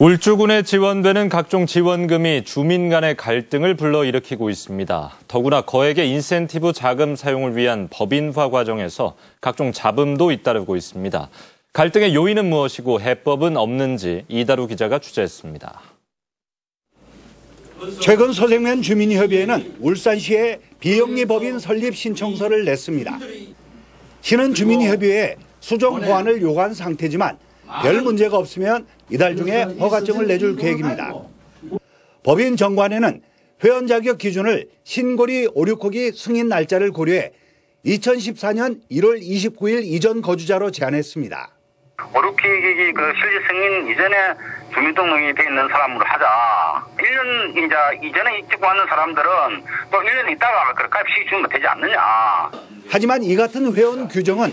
울주군에 지원되는 각종 지원금이 주민 간의 갈등을 불러일으키고 있습니다. 더구나 거액의 인센티브 자금 사용을 위한 법인화 과정에서 각종 잡음도 잇따르고 있습니다. 갈등의 요인은 무엇이고 해법은 없는지 이다루 기자가 취재했습니다. 최근 서생면 주민협의회는 울산시에 비영리 법인 설립 신청서를 냈습니다. 시는 주민협의회에 수정 호환을 요구한 상태지만 별 문제가 없으면 이달 중에 허가증을 내줄 계획입니다. 법인 정관에는 회원 자격 기준을 신고리 오륙호기 승인 날짜를 고려해 2014년 1월 29일 이전 거주자로 제한했습니다. 오륙호기 실질 승인 이전에 주민등록이 돼 있는 사람으로 하자. 1년 이전에 찍고 왔는 사람들은 또 1년 있다가 가입시키 주면 되지 않느냐. 하지만 이 같은 회원 규정은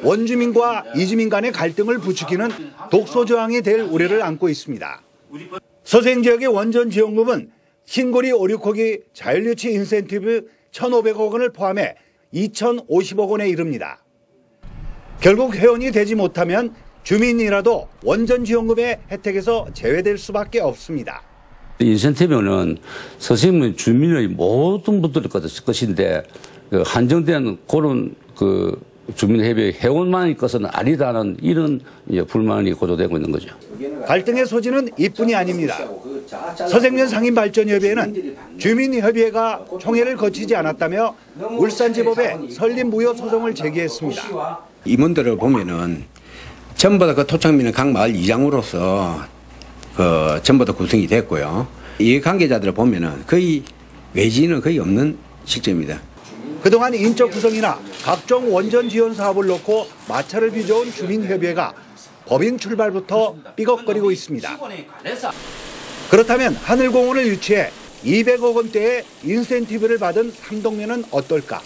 원주민과 이주민 간의 갈등을 부추기는 독소 조항이 될 우려를 안고 있습니다. 서생 지역의 원전 지원금은 신고리 오륙호기 자율유치 인센티브 1,500억 원을 포함해 2,050억 원에 이릅니다. 결국 회원이 되지 못하면 주민이라도 원전 지원금의 혜택에서 제외될 수밖에 없습니다. 인센티브는 서생면 주민의 모든 분들의 것인데 한정된 그런 주민협의회 회원만의 것은 아니다는 이런 불만이 고조되고 있는 거죠. 갈등의 소지는 이뿐이 아닙니다. 서생면 상인발전협의회는 주민협의회가 총회를 거치지 않았다며 울산지법에 설립무효 소송을 제기했습니다. 임원들을 보면은 전부 다 토착민은 각 마을 이장으로서 전부 다 구성이 됐고요. 이 관계자들을 보면은 거의 외지인은 거의 없는 실정입니다. 그동안 인적 구성이나 각종 원전 지원 사업을 놓고 마찰을 빚어온 주민협의회가 법인 출발부터 삐걱거리고 있습니다. 그렇다면 하늘공원을 유치해 200억 원대의 인센티브를 받은 삼동면은 어떨까?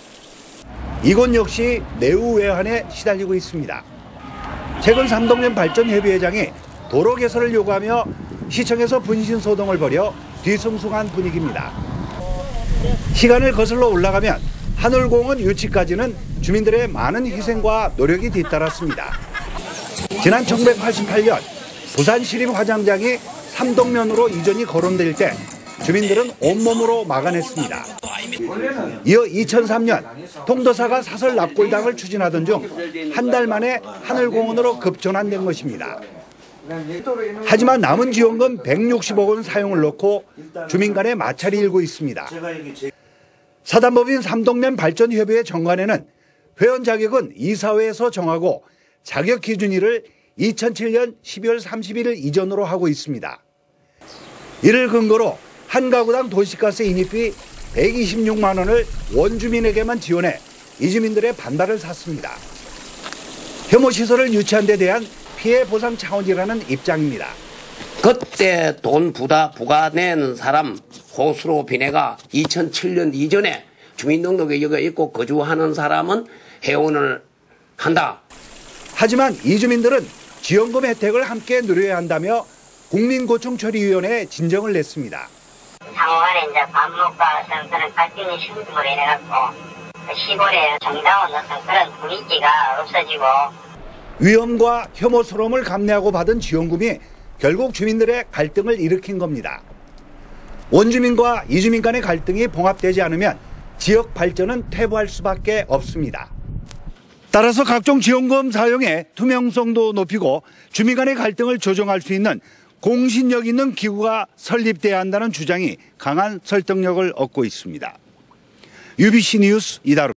이곳 역시 내후 외환에 시달리고 있습니다. 최근 삼동면 발전협의회장이 도로 개설을 요구하며 시청에서 분신소동을 벌여 뒤숭숭한 분위기입니다. 시간을 거슬러 올라가면 하늘공원 유치까지는 주민들의 많은 희생과 노력이 뒤따랐습니다. 지난 1988년 부산시립 화장장이 삼동면으로 이전이 거론될 때 주민들은 온몸으로 막아냈습니다. 이어 2003년 통도사가 사설 납골당을 추진하던 중 한 달 만에 하늘공원으로 급전환된 것입니다. 하지만 남은 지원금 160억 원 사용을 놓고 주민 간의 마찰이 일고 있습니다. 사단법인 삼동면 발전협의회 정관에는 회원 자격은 이사회에서 정하고 자격 기준일을 2007년 12월 31일 이전으로 하고 있습니다. 이를 근거로 한 가구당 도시가스 인입비 126만 원을 원주민에게만 지원해 이주민들의 반발을 샀습니다. 혐오시설을 유치한 데 대한 피해 보상 차원이라는 입장입니다. 그때 돈 부과내는 사람 호수로 비내가 2007년 이전에 주민등록에 여기 있고 거주하는 사람은 회원을 한다. 하지만 이주민들은 지원금 혜택을 함께 누려야 한다며 국민고충처리위원회에 진정을 냈습니다. 상호간에 밥 먹고 어떤 그런 갈등이 심부로 인해갖고 시골에 정다운 어떤 그런 분위기가 없어지고 위험과 혐오스러움을 감내하고 받은 지원금이 결국 주민들의 갈등을 일으킨 겁니다. 원주민과 이주민 간의 갈등이 봉합되지 않으면 지역 발전은 퇴보할 수밖에 없습니다. 따라서 각종 지원금 사용의 투명성도 높이고 주민 간의 갈등을 조정할 수 있는 공신력 있는 기구가 설립돼야 한다는 주장이 강한 설득력을 얻고 있습니다. UBC 뉴스 이다루